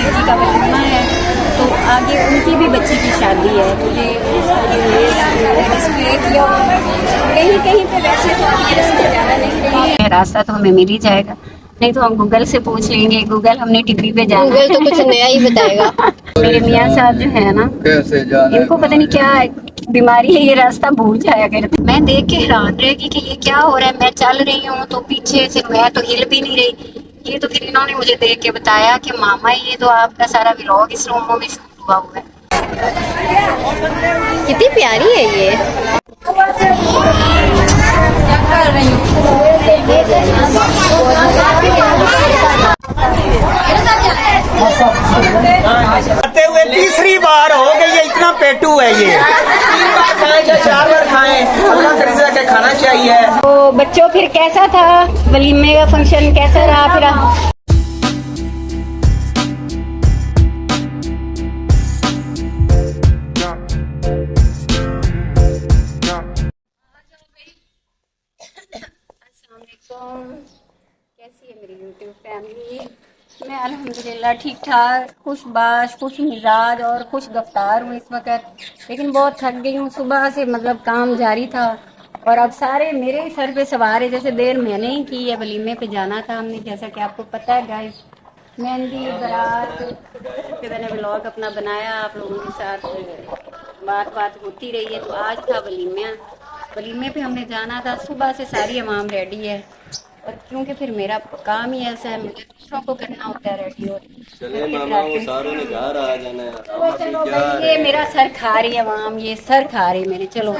बेटी का वलीमा है, तो आगे उनकी भी बच्ची की शादी है। मुझे डिस्प्ले किया कहीं कहीं पे, वैसे तो अब ये रास्ता ज़्यादा नहीं रही है, रास्ता तो हमें मिल ही जाएगा, नहीं तो हम गूगल से पूछ लेंगे। गूगल हमने टिप्पी पे जाना, गूगल तो कुछ नया ही बताएगा। मेरे मियाँ साहब जो है ना, इनको पता नहीं क्या बीमारी है, ये रास्ता भूल जाया करते। मैं देख के हैरान रह गई कि ये क्या हो रहा है। मैं चल रही हूँ तो पीछे से मैं तो हिल भी नहीं रही। ये तो फिर इन्होंने मुझे देख के बताया कि मामा ये तो आपका सारा व्लॉग इस रूमों में शूट हुआ हुआ है। कितनी प्यारी है ये। आते हुए तीसरी बार हो गई है, इतना पेटू है ये। 3 बार खाएं चाहे 4 बार खाएं, अल्लाह का रिज़्क़ है, खाना चाहिए। तो बच्चों फिर कैसा था वलीमे का फंक्शन, कैसा रहा फिर? कैसी है मेरी यूट्यूब फैमिली? मैं अल्हम्दुलिल्लाह ठीक ठाक, खुशबाश, खुश मिजाज और खुश गफ्तार हूँ इस वक्त। लेकिन बहुत थक गई हूँ, सुबह से मतलब काम जारी था और अब सारे मेरे ही सर पे सवार है। जैसे देर मैंने ही की है, वलीमे पे जाना था हमने, जैसा कि आपको पता है गाइस। मेहंदी बारात पे मैंने व्लॉग अपना बनाया, आप लोगों के साथ बात होती रही है। तो आज था वलीमे पे हमने जाना था। सुबह से सारी अवाम रेडी है, और क्योंकि फिर मेरा काम ही ऐसा है, मुझे दूसरों को करना होता है रेडी। और चले मामा वो सारों ने घर आ जाना है। चलो भाई, ये मेरा सर खा रही है अवाम, ये सर खा रही मेरे। चलो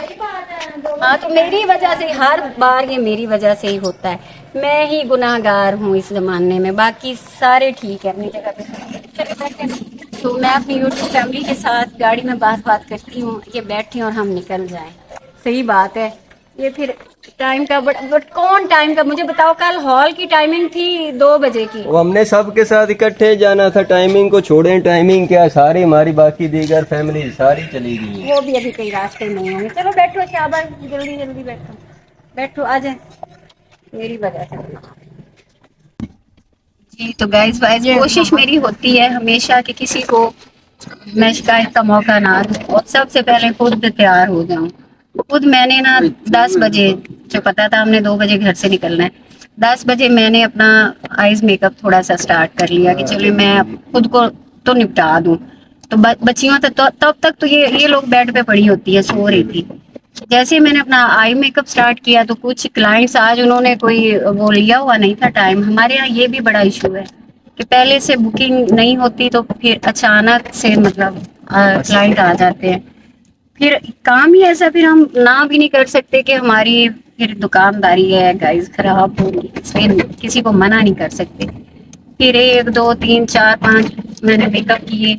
हाँ, तो मेरी वजह से हर बार ये मेरी वजह से ही होता है। मैं ही गुनाहगार हूँ इस जमाने में, बाकी सारे ठीक है अपनी जगह पे। तो मैं अपनी यूट्यूब फैमिली के साथ गाड़ी में बात करती हूँ, ये बैठे और हम निकल जाएं। सही बात है। ये फिर टाइम का बट कौन टाइम का मुझे बताओ? कल हॉल की टाइमिंग थी 2 बजे की। वो हमने सबके साथ इकट्ठे जाना था, टाइमिंग को छोड़ें। टाइमिंग क्या, सारी हमारी बाकी दीगर फैमिली सारी चली गई। वो भी अभी कई रास्ते नहीं होंगे। चलो बैठो शाबाश, जल्दी जल्दी बैठो आ जाए, मेरी वजह से। जी तो गाइस कोशिश मेरी होती है हमेशा कि किसी को मैं शिकायत का मौका ना दूं, और सबसे पहले खुद तैयार हो जाऊं। खुद मैंने ना 10 बजे, जो पता था हमने 2 बजे घर से निकलना है, 10 बजे मैंने अपना आईज मेकअप थोड़ा सा स्टार्ट कर लिया कि चलिए मैं खुद को तो निपटा दूं। तो बच्चियों तब तक तो ये लोग बेड पे पड़ी होती है, सो रही थी। जैसे ही मैंने अपना आई मेकअप स्टार्ट किया तो कुछ क्लाइंट्स, आज उन्होंने कोई वो लिया हुआ नहीं था टाइम। हमारे यहाँ ये भी बड़ा इशू है कि पहले से बुकिंग नहीं होती तो फिर अचानक से मतलब क्लाइंट आ जाते हैं। फिर काम ही ऐसा, फिर हम ना भी नहीं कर सकते कि हमारी फिर दुकानदारी है गाइस खराब होगी, इसलिए किसी को मना नहीं कर सकते। फिर 1 2 3 4 5 मैंने मेकअप किए।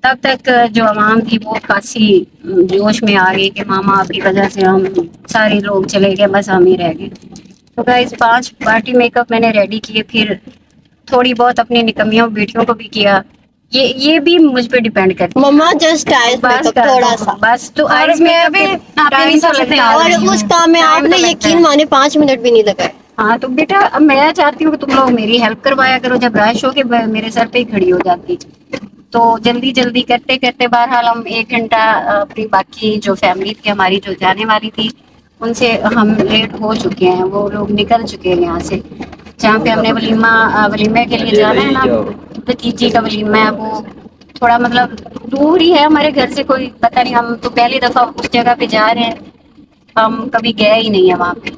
तब तक जो आवाम थी वो खासी जोश में आ गई कि मामा आपकी वजह से हम सारे लोग चले गए, बस हम ही रह गए। तो गाइस 5 पार्टी मेकअप मैंने रेडी किए, फिर थोड़ी बहुत अपनी निकम्मियों बेटियों को भी किया। ये भी मुझ पे डिपेंड करती है। मम्मा जस्ट आइज मेकअप थोड़ा सा बस, तो और आइज मैं भी आपके हिसाब से तैयार और उस काम में आपने यकीन माने 5 मिनट भी नहीं लगाए। हाँ तो बेटा, अब मैं चाहती हूँ कि तुम लोग मेरी हेल्प करवाया करो। जब रश हो के मेरे सर पे ही खड़ी हो जाती, तो जल्दी जल्दी करते करते बहरहाल हम 1 घंटा अपनी बाकी जो फैमिली थी हमारी जो जाने वाली थी उनसे हम लेट हो चुके हैं। वो लोग निकल चुके हैं यहाँ से, जहाँ पे हमने वलीमे के लिए जाना है ना, भतीजी का वलीमा है। वो थोड़ा मतलब दूर ही है हमारे घर से, कोई पता नहीं, हम तो पहली दफा उस जगह पे जा रहे हैं, हम कभी गए ही नहीं है वहाँ पे।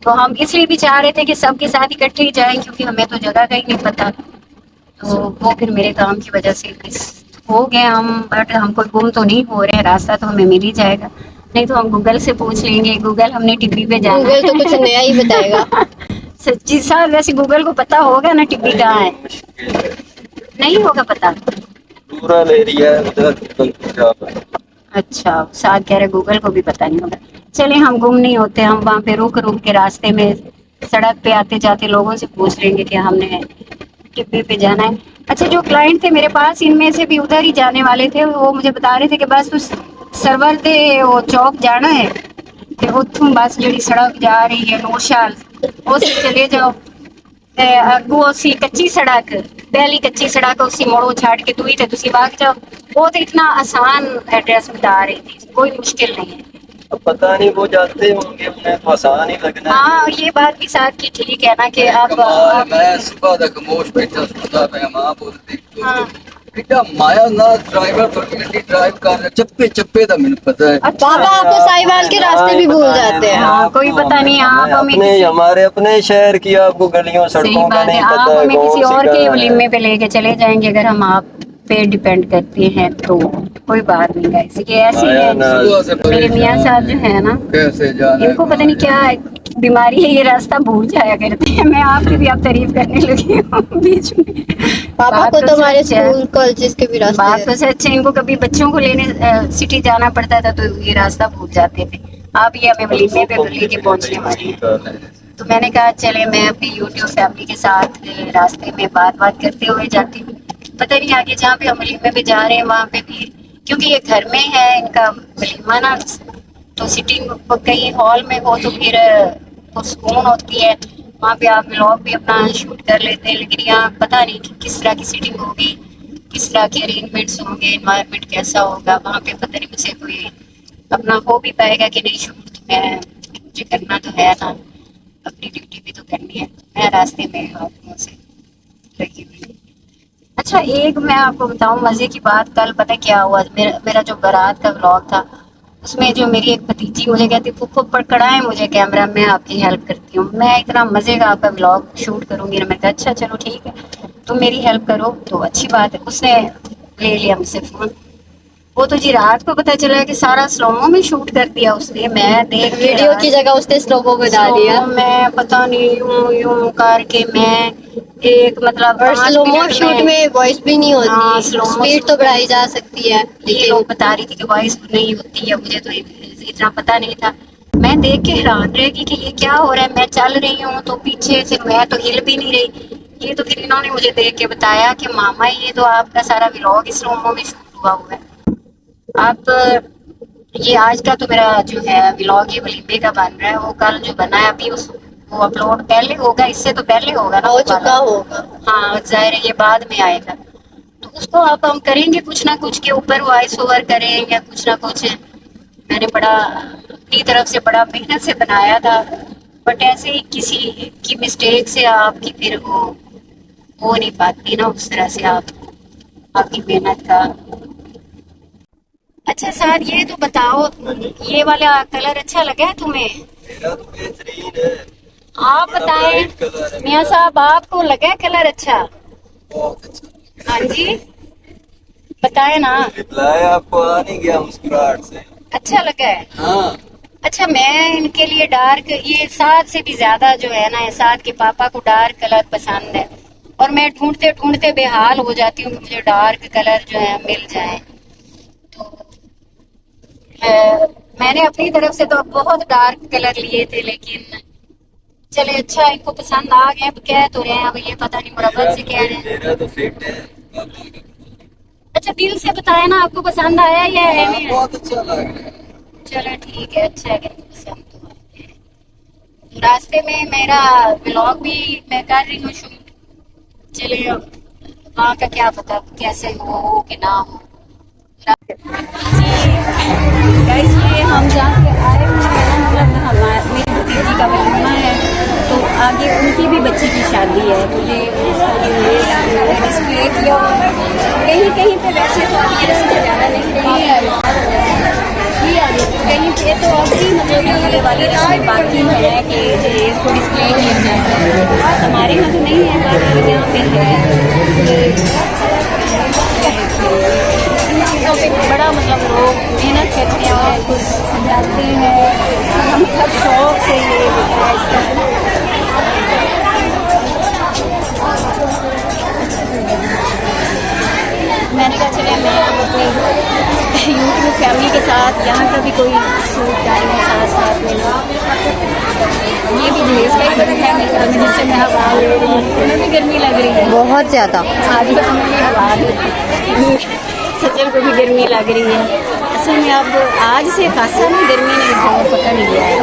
तो हम इसलिए भी चाह रहे थे कि सबके साथ इकट्ठे ही जाएं, क्योंकि हमें तो जगह का ही नहीं पता। तो वो फिर मेरे काम की वजह से हो गए हम, बट हम कोई गुम तो नहीं हो रहे हैं, रास्ता तो हमें मिल ही जाएगा, नहीं तो हम गूगल से पूछ लेंगे। गूगल हमने टिप्पी पे जाना, गूगल तो कुछ नया ही बताएगा। सच्ची साहब, वैसे गूगल को पता होगा ना टिप्पी कहाँ है? नहीं होगा पता, रूरल एरिया है उधर। अच्छा साथ कह रहे गूगल को भी पता नहीं होगा। चले हम गुम नहीं होते, हम वहाँ पे रुक रुक के रास्ते में सड़क पे आते जाते लोगों से पूछ लेंगे कि हमने टिप्पी पे जाना है। अच्छा, जो क्लाइंट थे मेरे पास इनमें से भी उधर ही जाने वाले थे। वो मुझे बता रहे थे कि बस उस सरवर ते वो चौक जाना है कि उतों बस जी सड़क जा रही है नौशाल, उस चले जाओ। अगू सी कच्ची सड़क पहली कच्ची सड़क उसी मोड़ो छाड़ के दुई थे तुसी भाग जाओ। वो तो इतना आसान एड्रेस बता रही थी, कोई मुश्किल नहीं है। अब पता नहीं वो जाते होंगे, उन्हें तो आसान ही लगना है। हाँ ये बात भी साथ की ठीक है ना कि आप मैं सुबह तक खामोश बैठा सुनता मैं मां बोलती हाँ। बेटा माया ना ड्राइवर थोड़ी गड्डी ड्राइव कर चप्पे चप्पे दा मैंने पता है। पापा आपको साहिवाल के रास्ते भी भूल जाते हैं। हाँ, कोई पता नहीं आप हमें अपने हमारे अपने शहर की आपको गलियों सही सड़कों का बात है, नहीं आप पता है हमें कौन किसी सी और के कहाँ है। वलीमे पे लेके चले जाएंगे अगर हम आप पे डिपेंड करते हैं तो कोई बात नहीं गाइस, ये ऐसे ही है। सुबह से मेरे मियाँ परेशान साहब जो है ना, कैसे जाना इनको पता नहीं क्या बीमारी है, ये रास्ता भूल जाया करते हैं। मैं आपकी भी आप तारीफ करने लगी हूँ बीच में। पापा बात को तो हमारे सच है। स्कूल कॉलेजेस के भी बात रास्ते तो सच है, इनको कभी बच्चों को लेने सिटी जाना पड़ता था तो ये रास्ता भूल जाते थे। आप ये हमें वलीमे पे लेके पहुंचने वाले हैं। तो मैंने कहा चले मैं अपनी यूट्यूब फैमिली के साथ रास्ते में बात करते हुए जाती हूँ। पता नहीं आगे जहाँ पे हम वलीमे पे जा रहे हैं वहाँ पे भी, क्योंकि ये घर में है इनका वलीमा ना, तो सिटी कहीं हॉल में हो तो फिर सुकून होती है, वहाँ पे आप व्लॉग भी अपना शूट कर लेते हैं। लेकिन यहाँ पता नहीं कि किस तरह की सिटिंग होगी, किस तरह के अरेंजमेंट्स होंगे, एनवायरनमेंट कैसा होगा वहाँ पे, पता नहीं मुझे कोई अपना हो भी पाएगा कि नहीं शूट। तो मैं मुझे करना तो है ना, अपनी ड्यूटी भी तो करनी है। मैं रास्ते में हाथों से लगी हुई। अच्छा एक मैं आपको बताऊं मजे की बात, कल पता क्या हुआ, मेरा जो बारात का व्लॉग था उसमें जो मेरी एक भतीजी मुझे कहती फूफो पकड़ाएं मुझे कैमरा, मैं आपकी हेल्प करती हूँ, मैं इतना मजे का आपका व्लॉग शूट करूंगी ना। मैंने कहा अच्छा चलो ठीक है तुम मेरी हेल्प करो तो अच्छी बात है। उसने ले लिया मुझसे फोन, वो तो जी रात को पता चला कि सारा स्लोमो में शूट कर दिया उसने। मैं देख के वीडियो की जगह उसने स्लोमो बना दिया। स्लोमो में पता नहीं यूं करके मैं एक मतलब और 5 स्लोमो मिनट शूट में वॉइस भी नहीं हाँ, होती, slow-mo स्पीड तो बढ़ाई जा सकती है। ये लोग बता रही थी कि वॉइस नहीं होती है, मुझे तो इतना पता नहीं था। मैं देख के हैरान रह गई कि ये क्या हो रहा है। मैं चल रही हूँ तो पीछे से मैं तो हिल भी नहीं रही। ये तो फिर इन्होंने मुझे देख के बताया कि मामा ये तो आपका सारा व्लॉग स्लोमो में शूट हुआ हुआ है। आप ये आज का तो मेरा जो है व्लॉग ये वलीमे का बन रहा है, वो कल जो बना है अभी वो अपलोड पहले होगा, इससे तो पहले होगा ना, हो वो चुका वाला। होगा। हाँ जाहिर है ये बाद में आएगा, तो उसको अब हम करेंगे कुछ ना कुछ के ऊपर वॉइस ओवर करें या कुछ ना कुछ। मैंने बड़ा अपनी तरफ से बड़ा मेहनत से बनाया था, बट ऐसे ही किसी की मिस्टेक से आपकी फिर वो हो नहीं पाती ना उस तरह से आपकी मेहनत का। अच्छा साथ ये तो बताओ, ये वाला कलर अच्छा लगा है तुम्हें? मेरा तो बेहतरीन है। आप बताएं मियाँ साहब, आपको लगा है कलर अच्छा? बहुत अच्छा। हाँ जी बताए ना। रिप्लाई आपको आ नहीं गया मुस्कुराहट से? अच्छा लगा है? हाँ अच्छा मैं इनके लिए डार्क, ये साथ से भी ज्यादा जो है ना, साथ के पापा को डार्क कलर पसंद है और मैं ढूंढते ढूंढते बेहाल हो जाती हूँ कि मुझे डार्क कलर जो है मिल जाए। तो मैंने अपनी तरफ से तो बहुत डार्क कलर लिए थे, लेकिन चले अच्छा इनको पसंद आ गए। अब कह तो रहे हैं, अब ये पता नहीं मुरब्बत से कह रहे हैं। मेरा तो फिट है। अच्छा दिल से बताया ना आपको पसंद आया या है? बहुत अच्छा लग रहा है। चलो ठीक है, अच्छा है कि पसंद तो आए। तो रास्ते में मेरा व्लॉग भी मैं कर रही हूँ शूट। चलिए अब वहाँ का क्या पता कैसे हो कि ना हो। गाइस ये हम जहाँ पे आए हुए हैं ना, मतलब मेरी भतीजी का वलीमा है, तो आगे उनकी भी बच्ची की शादी है। मुझे डिस्प्ले किया कहीं कहीं पे, वैसे तो अब ये रस्ते ज़्यादा नहीं रही है, कहीं पे तो अभी मतलब ये वाले रस्ते बाकी है कि इसको डिस्प्ले किया जाए। हमारे यहाँ तो नहीं है, बाकी यहाँ पे है। बड़ा मतलब लोग मेहनत करते हैं, कुछ समझाते हैं, हम सब शौक से ये मैंने कहा चले मैं अब अपनी यूट्यूब फैमिली के साथ यहाँ का भी कोई शूट करेंगे साथ साथ में। ये भी भेज का ही बड़ा है मेरे घर में, जिससे मैं हवा ले रही हूँ, तुम्हें भी गर्मी लग रही है बहुत ज्यादा। आज भी हमें हवा सचल को भी गर्मी लग रही है। असल में अब आज से खासा में गर्मी ने बहुत पकड़ लिया है।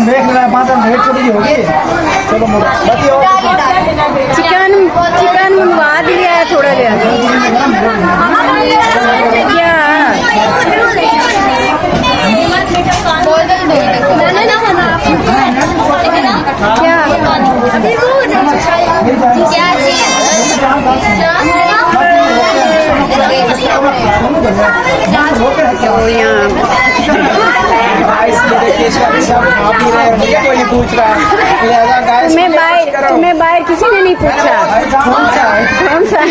हम देख रहे हैं 5 मिनट थोड़ी होगी। चलो बाकी और चिकन मंगवा दिया है थोड़ा देर क्या कोई नहीं पूछ रहा है। तुम्हें बाहर किसी ने नहीं पूछा कौन सा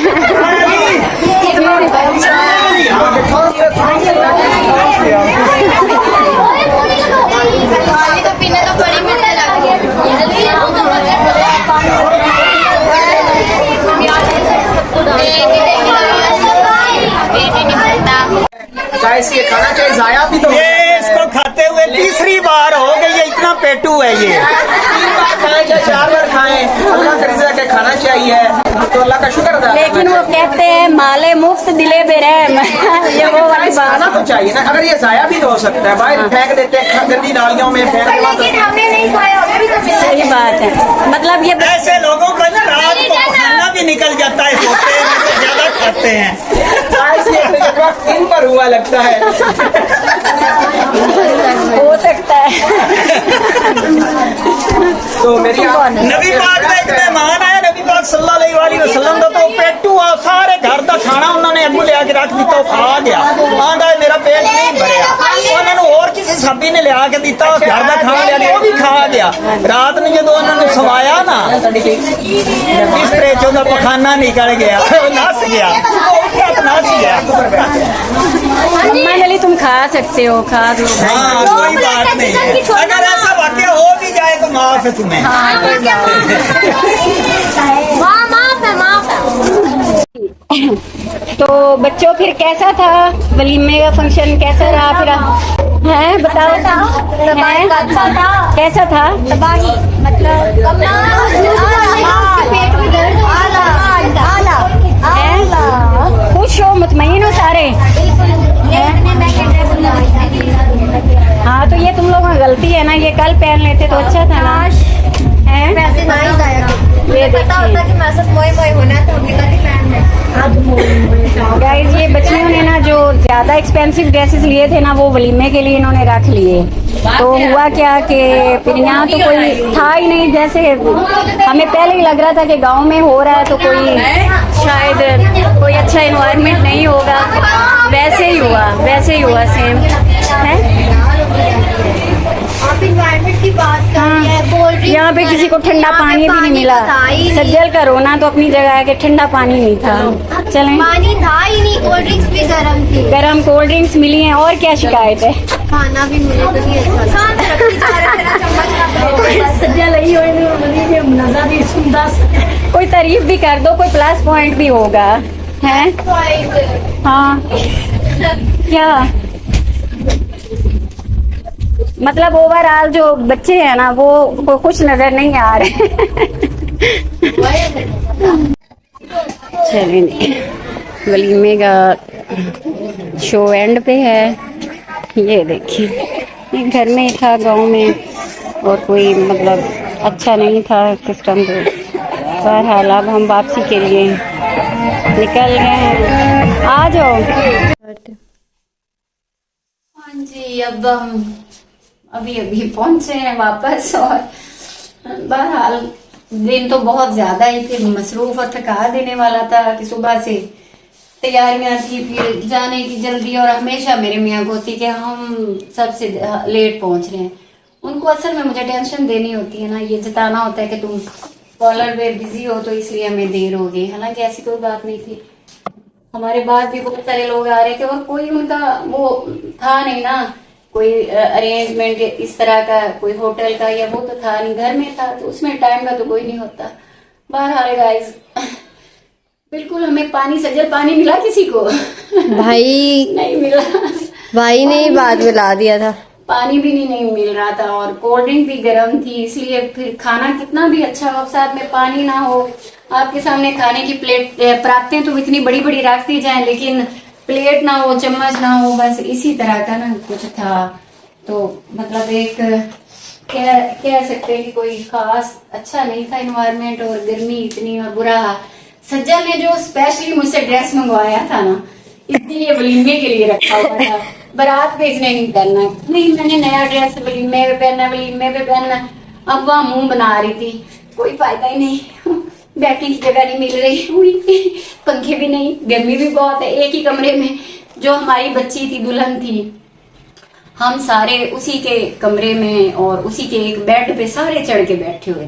गाइस ये खाना चाहिए जाया भी तो ये इसको खाते हुए तीसरी बार हो गई है। इतना पेटू है ये। 3 बार खाएं चाहे 4 बार खाएं, अल्लाह का रिज़्क़ है, खाना चाहिए तो अल्लाह का शुक्र अदा। लेकिन वो कहते हैं माले मुफ्त दिले बेरहम ये वो वाली बात खाना तो चाहिए ना। अगर ये जाया भी तो हो सकता है, बाहर फेंक देते हैं गंदी नालियों में फेंक देते। सही बात है। मतलब ये ऐसे लोगों को ना रात को खाना भी निकल जाता है, सोते हैं तो ज्यादा खाते हैं। दिन पर हुआ लगता है। हो सकता है। तो मेरी नबी पाक का एक मेहमान आया, नबी पाक सल्लल्लाहु अलैहि वसल्लम का तो पेटू आ सारे घर का खाना उन्होंने अगू लिया के रख दिता, खा गया। आंदा मेरा पेट नहीं भरिया। उन्होंने और किसी सभी ने लिया के दिता, घर का खाना लिया वो भी खा गया। रात में जो उन्होंने सवाया ना इस तरह चो पखाना निकल गया, नस गया, नस गया। अम्मा नली तुम खा सकते हो, खा दो। हाँ कोई बात नहीं है। अगर ऐसा वाक्य हो भी जाए तो माफ है तुम्हें। तो बच्चों फिर कैसा था वलीमे का फंक्शन, कैसा रहा फिर है बताओ है? कैसा था? तबाही मतलब खुश हो, मुतमईन हो सारे? हाँ तो ये तुम लोगों की गलती है ना, ये कल पहन लेते तो अच्छा था ना। है ये गाइस ये बच्चियों ने ना जो ज्यादा एक्सपेंसिव ड्रेसेस लिए थे ना वो वलीमे के लिए इन्होंने रख लिए। तो हुआ क्या कि फिर यहाँ तो कोई था ही नहीं। जैसे हमें पहले ही लग रहा था कि गांव में हो रहा है तो कोई शायद कोई अच्छा एनवायरनमेंट नहीं होगा, वैसे ही हुआ सेम है। की बात यहाँ पे किसी को ठंडा पानी भी नहीं मिला। सज्जल का रोना तो अपनी जगह है कि ठंडा पानी नहीं था। चलें, पानी था ही नहीं, कोल्ड ड्रिंक्स भी गर्म थी। गरम कोल्ड ड्रिंक्स मिली हैं और क्या शिकायत है। खाना भी मिले तो नहीं अच्छा। कोई तारीफ भी कर दो, कोई प्लस पॉइंट भी होगा है। हाँ क्या मतलब ओवरऑल जो बच्चे हैं ना वो कुछ नजर नहीं आ रहे। चलिए वलीमे का शो एंड पे है। ये देखिए ये घर में ही था गांव में और कोई मतलब अच्छा नहीं था सिस्टम। तो बहरहाल अब हम वापसी के लिए निकल गए हैं। आ जाओ। हाँ जी अब हम अभी पहुंचे हैं वापस। और बहरहाल दिन तो बहुत ज्यादा ही थे, मसरूफ और थका देने वाला था कि सुबह से तैयारियां थी, फिर जाने की जल्दी। और हमेशा मेरे मियाँ को होती कि हम सबसे लेट पहुंच रहे हैं। उनको असल में मुझे टेंशन देनी होती है ना, ये जताना होता है कि तुम कॉलर पे बिजी हो तो इसलिए हमें देर हो गई। हालांकि ऐसी कोई बात नहीं थी। हमारे बाद भी बहुत सारे लोग आ रहे थे और कोई उनका वो था नहीं ना, कोई अरेंजमेंट इस तरह का, कोई होटल का या वो तो था नहीं, घर में था तो उसमें टाइम का तो कोई नहीं होता। बहरहाल गाइस बिल्कुल हमें पानी, सजल पानी मिला किसी को? भाई नहीं मिला। भाई ने बाद में ला दिया था। पानी भी नहीं मिल रहा था और कोल्ड ड्रिंक भी गर्म थी, इसलिए फिर खाना कितना भी अच्छा हो साथ में पानी ना हो। आपके सामने खाने की प्लेट परातें तो इतनी बड़ी बड़ी रख दी जाए लेकिन प्लेट ना हो, चम्मच ना हो, बस इसी तरह का ना कुछ था। तो मतलब एक कह सकते हैं कि कोई खास अच्छा नहीं था इन्वायरमेंट, और गर्मी इतनी और बुरा। सज्जा ने जो स्पेशली मुझसे ड्रेस मंगवाया था ना, इसलिए वलीमे के लिए रखा हुआ था, बारात पे इसने नहीं पहनना। नहीं, मैंने नया ड्रेस वलीमे पे पहनना, वलीमे पे पहनना। अब वह मुंह बना रही थी, कोई फायदा ही नहीं, बैठने की जगह नहीं मिल रही हुई, पंखे भी नहीं, गर्मी भी बहुत है। एक ही कमरे में जो हमारी बच्ची थी, दुल्हन थी, हम सारे उसी के कमरे में और उसी के एक बेड पे सारे चढ़ के बैठे हुए,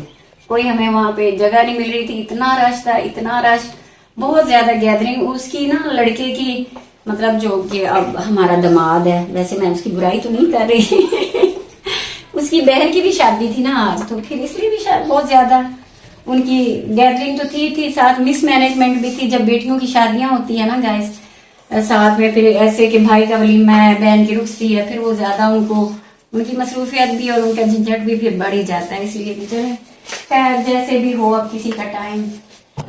कोई हमें वहां पे जगह नहीं मिल रही थी। इतना रश था, इतना रश, बहुत ज्यादा गैदरिंग। उसकी ना लड़के की, मतलब जो कि अब हमारा दामाद है, वैसे मैं उसकी बुराई तो नहीं कर रही उसकी बहन की भी शादी थी ना आज, तो फिर इसलिए भी शायद बहुत ज्यादा उनकी गैदरिंग तो थी साथ मिसमैनेजमेंट भी थी। जब बेटियों की शादियां होती है ना गाइस साथ में, फिर ऐसे कि भाई का वलीमा है, बहन की रुखसती है, फिर वो ज्यादा उनको उनकी मसरूफियत भी और उनका झंझट भी फिर बढ़ ही जाता है। इसलिए भी चले, खैर जैसे भी हो, अब किसी का टाइम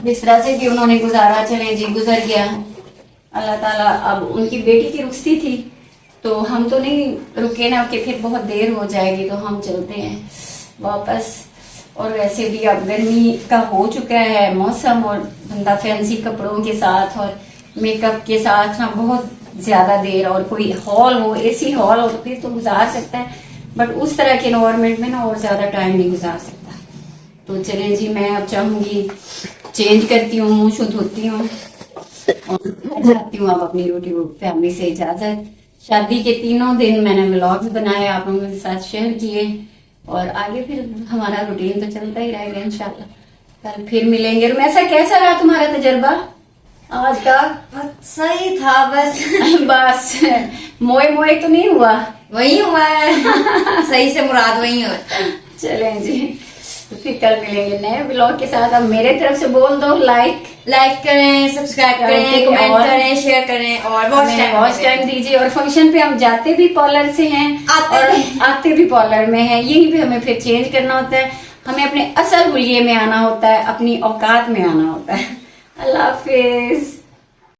जिस तरह से भी उन्होंने गुजारा, चले जी, गुजर गया अल्लाह ताला। अब उनकी बेटी की रुखसती थी तो हम तो नहीं रुके ना, कि फिर बहुत देर हो जाएगी, तो हम चलते हैं वापस। और वैसे भी अब गर्मी का हो चुका है मौसम, और बंदा फैंसी कपड़ों के साथ और मेकअप के साथ ना बहुत ज्यादा देर, और कोई हॉल हो, एसी हॉल हो, तो फिर तो गुजार सकता है, बट उस तरह के एनवायरनमेंट में ना और ज्यादा टाइम नहीं गुजार सकता। तो चलें जी, मैं अब चाहूंगी चेंज करती हूँ, मुंह शुद्ध होती हूँ और जाती हूँ अब अपनी यूट्यूब फैमिली से इजाजत। शादी के 3 दिन मैंने व्लॉग्स बनाए, आप लोगों के साथ शेयर किए, और आगे फिर हमारा रूटीन तो चलता ही रहेगा इंशाल्लाह। कल फिर मिलेंगे। रुमैसा, कैसा रहा तुम्हारा तजर्बा आज का? सही था बस बस मोए मोए तो नहीं हुआ? वही हुआ है सही से मुराद वही हो। चलें जी, तो फिर कल मिलेंगे नए ब्लॉग के साथ। अब मेरे तरफ से बोल दो, लाइक करें, सब्सक्राइब करें, कमेंट करें, शेयर करें और वॉच टाइम दीजिए। और फंक्शन पे हम जाते भी पार्लर से हैं और आते भी पार्लर में हैं, यही पे हमें फिर चेंज करना होता है। हमें अपने असल हुलिये में आना होता है, अपनी औकात में आना होता है। अल्लाह हाफिज।